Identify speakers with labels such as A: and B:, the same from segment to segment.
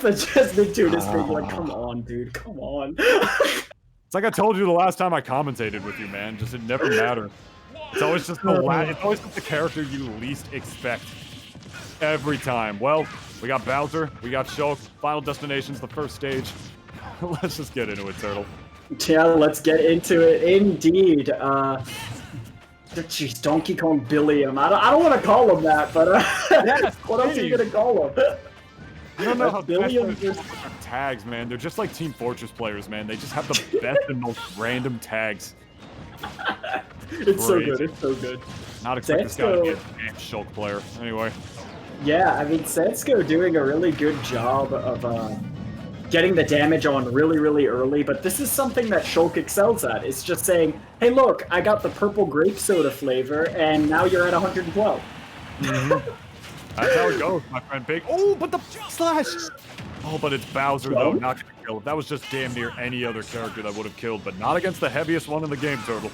A: But just the dude is being like, come on, dude, come on.
B: It's like I told you the last time I commentated with you, man. Just it never mattered. It's always just it's always just the character you least expect. Every time. Well, we got Bowser, we got Shulk, Final Destination's the first stage. Let's just get into it, Turtle.
A: Yeah, let's get into it, indeed. Jeez, DonkeyKongBilliam. I don't want to call him that, but
B: yes,
A: what else are you gonna call him?
B: I don't know how
A: Billiam
B: tags, man. They're just like Team Fortress players, man. They just have the best and most random tags.
A: It's so good. It's so good.
B: Not expect this guy to be a damn Shulk player. Anyway.
A: Yeah, I mean, Sansko doing a really good job of getting the damage on really, really early, but this is something that Shulk excels at. It's just saying, hey, look, I got the purple grape soda flavor, and now you're at 112.
B: That's how it goes, my friend Big. Oh, but the slash! Oh, but it's Bowser, though, not gonna kill. That was just damn near any other character that would have killed, but not against the heaviest one in the game, Turtle.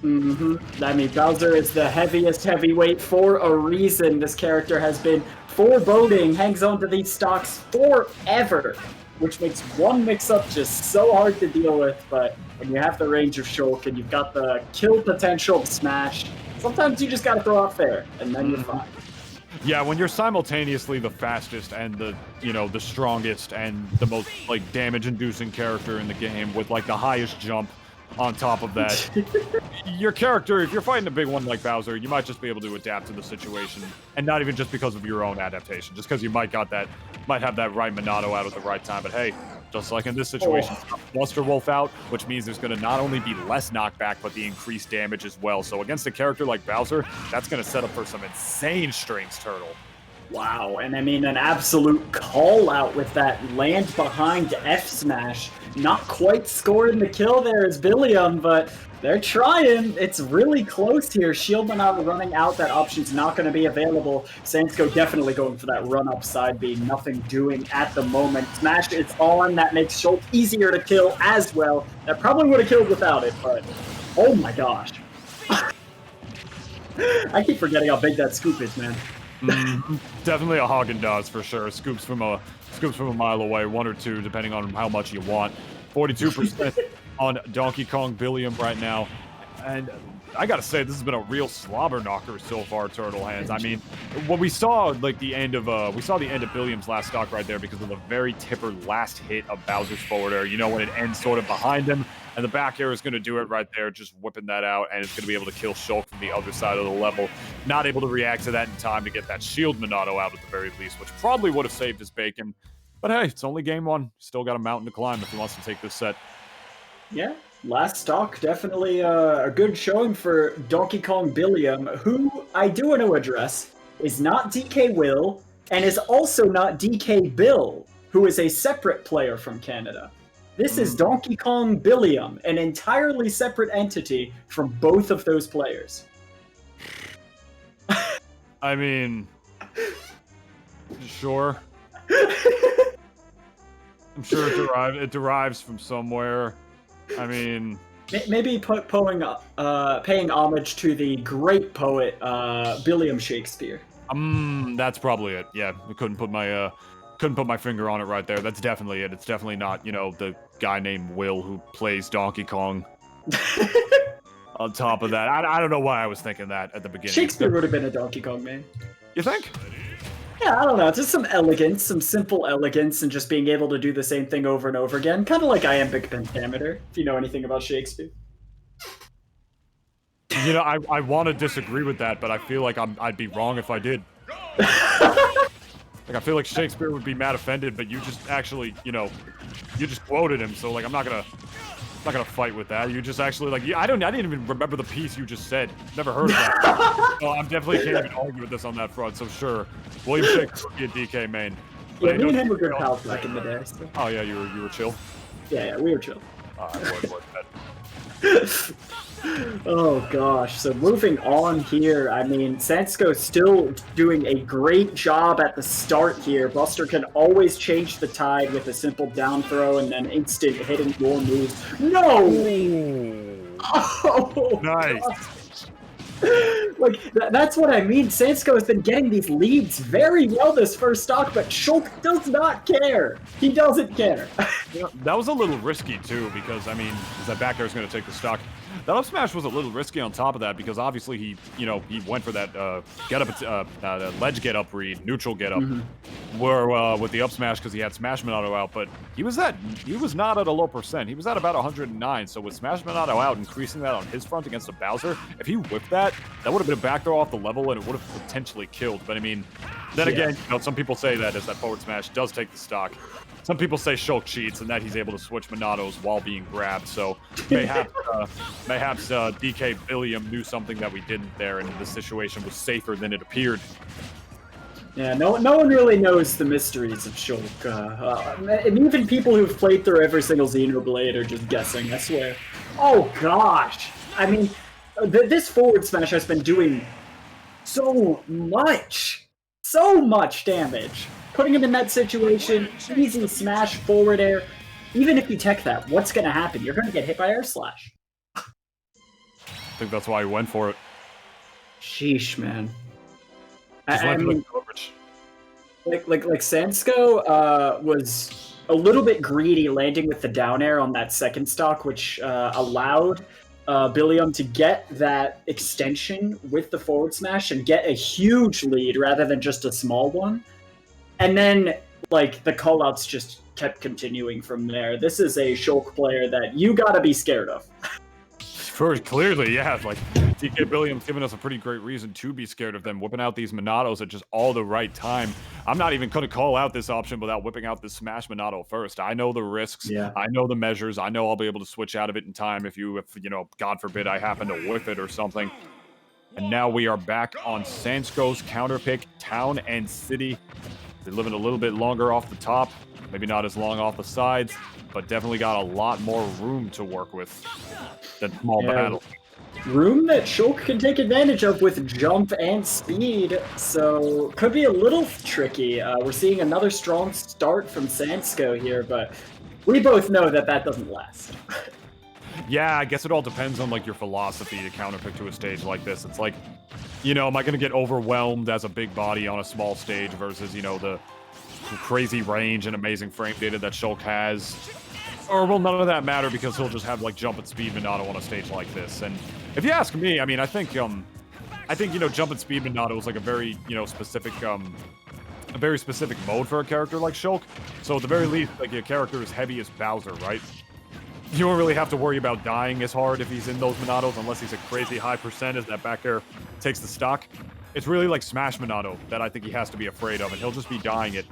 A: I mean, Bowser is the heaviest heavyweight for a reason. This character has been foreboding, hangs on to these stocks forever, which makes one mix-up just so hard to deal with, but when you have the range of Shulk and you've got the kill potential of Smash, sometimes you just gotta throw out fair, and then you're fine.
B: Yeah, when you're simultaneously the fastest and the, you know, the strongest and the most, like, damage-inducing character in the game with, like, the highest jump on top of that, your character, if you're fighting a big one like Bowser, you might just be able to adapt to the situation, and not even just because of your own adaptation, just because you might have that right Monado out at the right time, but hey, just like in this situation, Buster Wolf out, which means there's going to not only be less knockback, but the increased damage as well. So against a character like Bowser, that's going to set up for some insane strings, Turtle.
A: Wow, and I mean, an absolute call-out with that land behind F smash. Not quite scoring the kill there as Billiam, but they're trying. It's really close here. Shield Monado running out. That option's not going to be available. Sansko definitely going for that run-up side B. Nothing doing at the moment. Smash is on. That makes Shulk easier to kill as well. That probably would have killed without it, but oh my gosh. I keep forgetting how big that scoop is, man.
B: Definitely a Haagen-Dazs for sure. Scoops from a mile away, 1 or 2, depending on how much you want. 42% on DonkeyKongBilliam right now, and I gotta say, this has been a real slobber knocker so far, Turtle Hands. I mean, when we saw like the end of Billiam's last stock right there because of the very tipper last hit of Bowser's forward air. You know, when it ends sort of behind him, and the back air is going to do it right there, just whipping that out, and it's going to be able to kill Shulk from the other side of the level. Not able to react to that in time to get that shield Monado out at the very least, which probably would have saved his bacon. But hey, it's only game 1. Still got a mountain to climb if he wants to take this set.
A: Yeah, last stock, definitely a good showing for DonkeyKongBilliam, who I do want to address is not DK Will, and is also not DK Bill, who is a separate player from Canada. This is DonkeyKongBilliam, an entirely separate entity from both of those players.
B: I mean, sure. I'm sure it derives from somewhere. I mean,
A: maybe paying homage to the great poet William Shakespeare.
B: That's probably it. Yeah, I couldn't put my finger on it right there. That's definitely it. It's definitely not, you know, the guy named Will who plays Donkey Kong. On top of that, I don't know why I was thinking that at the beginning.
A: Shakespeare would have been a Donkey Kong man.
B: You think?
A: Yeah, I don't know. Just some elegance, some simple elegance, and just being able to do the same thing over and over again. Kind of like iambic pentameter, if you know anything about Shakespeare.
B: You know, I want to disagree with that, but I feel like I'd be wrong if I did. Like, I feel like Shakespeare would be mad offended, but you just actually, you know, you just quoted him, so like I'm not gonna fight with that. You just actually like, I didn't even remember the piece you just said. Never heard of that. So I'm definitely can't even argue with this on that front. So sure, William Shakespeare would be a DK main.
A: Yeah, me and him were good pals back in the day. So.
B: Oh yeah, you were chill.
A: Yeah, we were chill.
B: What?
A: Oh gosh, so moving on here, I mean, Sansko still doing a great job at the start here. Buster can always change the tide with a simple down throw and then instant hitting your moves. No!
B: Oh, nice.
A: Like, that's what I mean. Sansko has been getting these leads very well this first stock, but Shulk does not care. He doesn't care.
B: You know, that was a little risky, too, because, I mean, that back air is going to take the stock. That up smash was a little risky on top of that, because obviously he, you know, he went for that ledge get up read, neutral get up, where with the up smash because he had Smash Monado out, but he was not at a low percent. He was at about 109. So with Smash Monado out, increasing that on his front against a Bowser, if he whipped that, that would have been a back throw off the level and it would have potentially killed. But I mean, then again, you know, some people say that as that forward smash does take the stock. Some people say Shulk cheats and that he's able to switch Monados while being grabbed. So perhaps DonkeyKongBilliam knew something that we didn't there, and this situation was safer than it appeared.
A: Yeah, no one really knows the mysteries of Shulk. And even people who've played through every single Xenoblade are just guessing, I swear. Oh gosh! I mean, this forward smash has been doing so much damage. Putting him in that situation, easy smash, forward air. Even if you tech that, what's going to happen? You're going to get hit by air slash.
B: I think that's why he went for it.
A: Sheesh, man.
B: I mean,
A: like Sansko was a little bit greedy landing with the down air on that second stock, which allowed Billiam to get that extension with the forward smash and get a huge lead rather than just a small one. And then, like, the callouts just kept continuing from there. This is a Shulk player that you gotta be scared of.
B: Very clearly, yeah. Like, DonkeyKongBilliam's given us a pretty great reason to be scared of them, whipping out these Monados at just all the right time. I'm not even going to call out this option without whipping out this Smash Monado first. I know the risks.
A: Yeah.
B: I know the measures. I know I'll be able to switch out of it in time if you know, God forbid I happen to whiff it or something. And now we are back on Sansko's counter pick, Town and City. They're living a little bit longer off the top, maybe not as long off the sides, but definitely got a lot more room to work with than small battle.
A: Room that Shulk can take advantage of with jump and speed, so could be a little tricky. We're seeing another strong start from Sansko here, but we both know that that doesn't last.
B: Yeah, I guess it all depends on, like, your philosophy to counterpick to a stage like this. It's like, you know, am I going to get overwhelmed as a big body on a small stage versus, you know, the crazy range and amazing frame data that Shulk has? Or will none of that matter because he'll just have, like, jump and speed Monado on a stage like this? And if you ask me, I mean, I think, you know, jump and speed Monado is, like, a very, you know, specific, a very specific mode for a character like Shulk. So at the very least, like, your character is heavy as Bowser, right? You don't really have to worry about dying as hard if he's in those Monados, unless he's a crazy high percent as that back air takes the stock. It's really like Smash Monado that I think he has to be afraid of, and he'll just be dying it.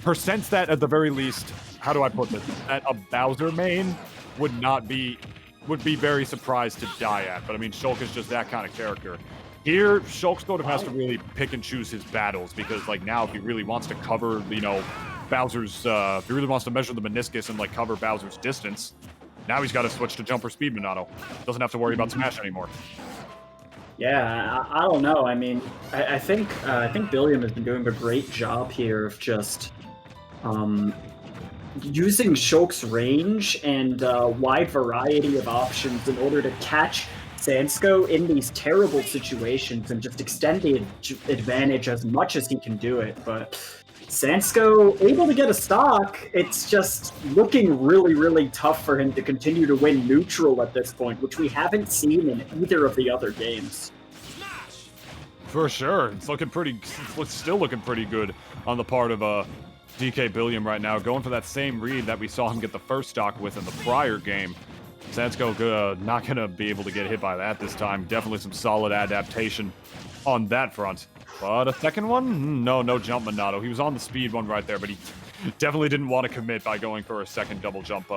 B: Percents that, at the very least, how do I put this? That a Bowser main would be very surprised to die at. But I mean, Shulk is just that kind of character. Here, Shulk sort of has to really pick and choose his battles, because, like, now if he really wants to cover, you know, Bowser's, if he really wants to measure the meniscus and, like, cover Bowser's distance, now he's got to switch to jumper speed Monado. Doesn't have to worry about Smash anymore.
A: Yeah, I don't know. I mean, I think Billiam has been doing a great job here of just using Shulk's range and wide variety of options in order to catch Sansko in these terrible situations and just extend the advantage as much as he can do it. But Sansko able to get a stock, it's just looking really, really tough for him to continue to win neutral at this point, which we haven't seen in either of the other games.
B: For sure. It's still looking pretty good on the part of DonkeyKongBilliam right now, going for that same read that we saw him get the first stock with in the prior game. Sansko not going to be able to get hit by that this time. Definitely some solid adaptation on that front. But a second one? No jump Monado. He was on the speed one right there, but he definitely didn't want to commit by going for a second double jump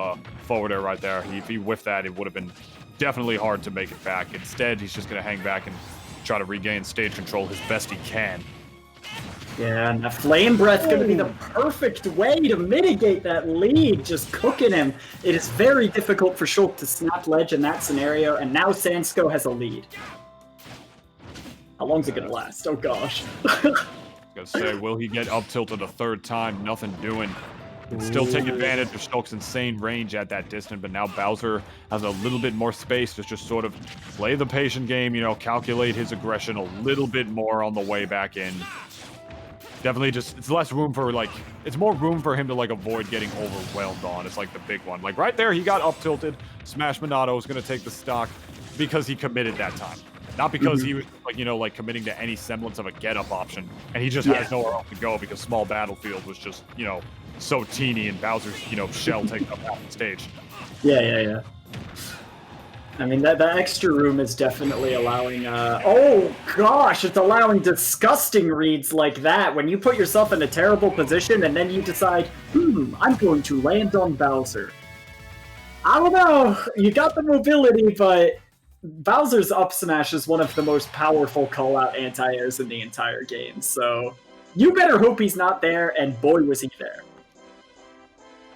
B: forward air right there. If he whiffed that, it would have been definitely hard to make it back. Instead, he's just going to hang back and try to regain stage control as best he can.
A: Yeah, and the Flame Breath's going to be the perfect way to mitigate that lead, just cooking him. It is very difficult for Shulk to snap ledge in that scenario, and now Sansko has a lead. How long's it going to last? Oh, gosh.
B: I was going to say, will he get up tilted a third time? Nothing doing. Can still take advantage of Shulk's insane range at that distance, but now Bowser has a little bit more space to just sort of play the patient game, you know, calculate his aggression a little bit more on the way back in. Definitely just, it's less room for, like, it's more room for him to, like, avoid getting overwhelmed on. It's like the big one. Like, right there, he got up-tilted. Smash Monado is going to take the stock because he committed that time. Not because he was, like, you know, like, committing to any semblance of a get-up option. And he just has nowhere else to go because Small Battlefield was just, you know, so teeny and Bowser's, you know, shell takes up half the stage.
A: Yeah. I mean, that extra room is definitely allowing, oh gosh, it's allowing disgusting reads like that when you put yourself in a terrible position and then you decide, I'm going to land on Bowser. I don't know, you got the mobility, but Bowser's up smash is one of the most powerful call-out anti-airs in the entire game, so you better hope he's not there, and boy was he there.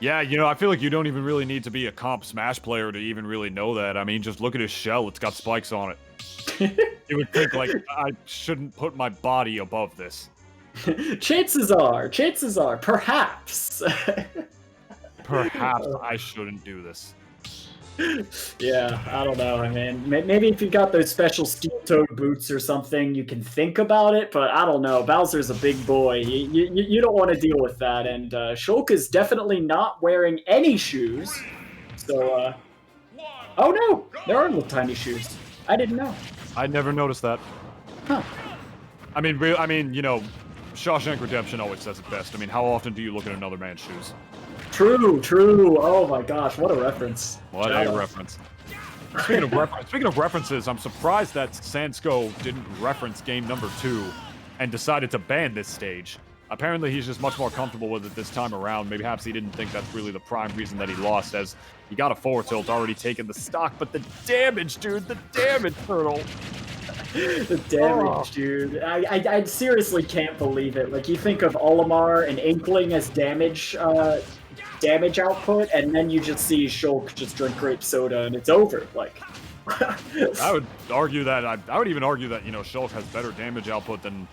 B: Yeah, you know, I feel like you don't even really need to be a comp Smash player to even really know that. I mean, just look at his shell. It's got spikes on it. You would think, like, I shouldn't put my body above this.
A: Chances are, perhaps.
B: Perhaps I shouldn't do this.
A: Yeah, I don't know. I mean, maybe if you've got those special steel-toed boots or something, you can think about it, but I don't know. Bowser's a big boy. You don't want to deal with that, and Shulk is definitely not wearing any shoes, so, oh no! There are little tiny shoes. I didn't know.
B: I never noticed that.
A: Huh.
B: I mean, you know, Shawshank Redemption always says it best. I mean, how often do you look at another man's shoes?
A: True. Oh my gosh, what a reference.
B: What a reference. Speaking of references, I'm surprised that Sansko didn't reference game number 2 and decided to ban this stage. Apparently, he's just much more comfortable with it this time around. Maybe perhaps he didn't think that's really the prime reason that he lost, as he got a forward tilt, already taken the stock, but the damage, dude, the damage, Turtle.
A: The damage, dude. I seriously can't believe it. Like, you think of Olimar and Inkling as damage output, and then you just see Shulk just drink grape soda and it's over. Like,
B: I would argue that I would even argue that, you know, Shulk has better damage output than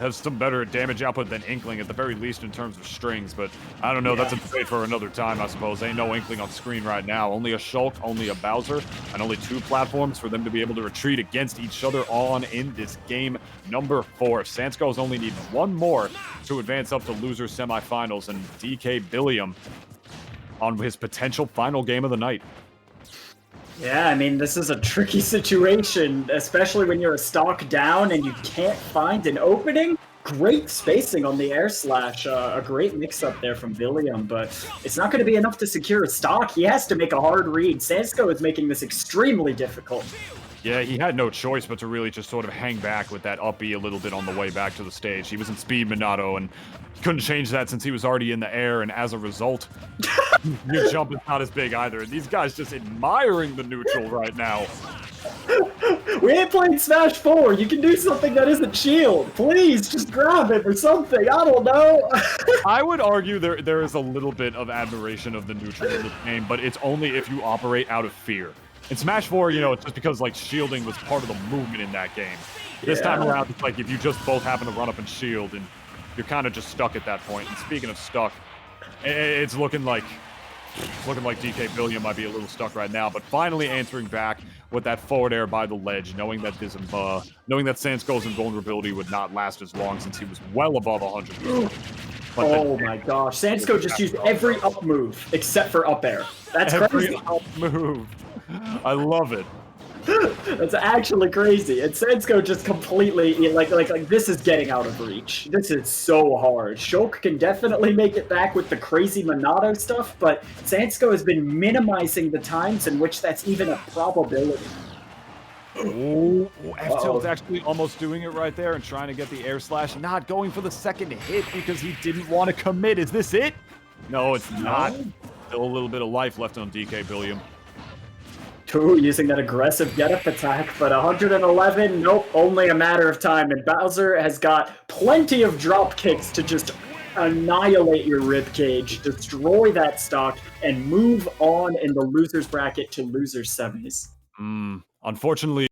B: Inkling, at the very least in terms of strings, but I don't know, that's a debate for another time, I suppose. Ain't no Inkling on screen right now. Only a Shulk, only a Bowser, and only 2 platforms for them to be able to retreat against each other on in this game number 4. Sansko's only need 1 more to advance up to loser semifinals, and DonkeyKongBilliam on his potential final game of the night.
A: Yeah, I mean, this is a tricky situation, especially when you're a stock down and you can't find an opening. Great spacing on the air slash, a great mix-up there from Billiam, but it's not going to be enough to secure a stock. He has to make a hard read. Sansko is making this extremely difficult.
B: Yeah, he had no choice but to really just sort of hang back with that up B a little bit on the way back to the stage. He was in speed Monado and couldn't change that since he was already in the air, and as a result, your jump is not as big either. And these guys just admiring the neutral right now.
A: We ain't playing Smash 4. You can do something that isn't shield. Please, just grab it or something. I don't know.
B: I would argue there is a little bit of admiration of the neutral in this game, but it's only if you operate out of fear. In Smash 4, you know, it's just because, like, shielding was part of the movement in that game. This time around, it's like if you just both happen to run up and shield, and you're kind of just stuck at that point. And speaking of stuck, it's looking like DonkeyKongBilliam might be a little stuck right now, but finally answering back with that forward air by the ledge, knowing that Sansko's invulnerability would not last as long since he was well above 100%.
A: Oh my gosh, Sansko just used every up move except for up air. That's crazy.
B: Every up move. I love it.
A: That's actually crazy. And Sansko just completely, like, this is getting out of reach. This is so hard. Shulk can definitely make it back with the crazy Monado stuff, but Sansko has been minimizing the times in which that's even a probability.
B: Oh, F-Tilt's actually almost doing it right there and trying to get the air slash, not going for the second hit because he didn't want to commit. Is this it? No, it's not. Still a little bit of life left on DonkeyKongBilliam.
A: 2 using that aggressive get-up attack, but 111, nope, only a matter of time. And Bowser has got plenty of drop kicks to just annihilate your ribcage, destroy that stock, and move on in the loser's bracket to loser semis.
B: Unfortunately,